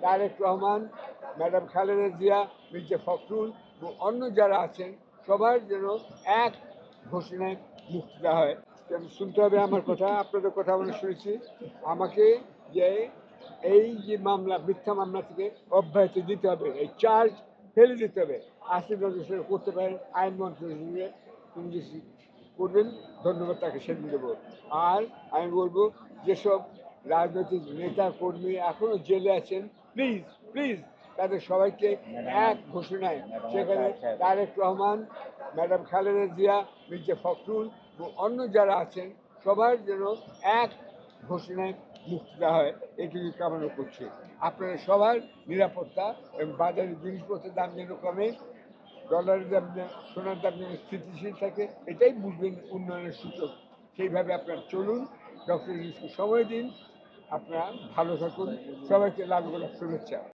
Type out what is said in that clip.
Tarique Rahman, madam Khaleda Zia, Mirza Fakhrul এবং অন্য যারা আছেন সবার যেন এক ঘোষণায় মুক্তি দেওয়া হয়। শুনতে হবে আমার কথা, আপনাদের কথা আমরা শুনেছি। আমাকে যে এই যে মামলা, মিথ্যা মামলা থেকে অব্যাহতি দিতে হবে, এই চার্জ ফেলে দিতে হবে। আসিফ নজরুল করতে পারেন, আইনমন্ত্রী তিনি করবেন, ধন্যবাদ তাকে সেদিন দেবো। আর আমি বলবো যেসব রাজনৈতিক নেতা কর্মী এখনো জেলে আছেন, প্লিজ প্লিজ তাদের সবাইকে এক ঘোষণায়, সেখানে তারেক রহমান, ম্যাডাম খালেদা জিয়া, মির্জা ফখরুল এবং অন্য যারা আছেন সবার যেন এক ঘোষণায় মুক্তি দেওয়া হয়, এটুকু কামনা করছি। আপনারা সবার নিরাপত্তা এবং বাজারের জিনিসপত্রের দাম যেন কমে, ডলারের দাম সোনার দাম যেন স্থিতিশীল থাকে, এটাই বুঝবেন উন্নয়নের সূচক। সেইভাবে আপনারা চলুন, ডক্টর ইউনূসকে সময় দিন, আপনারা ভালো থাকুন। সবাইকে লাল গোলাপ শুভেচ্ছা।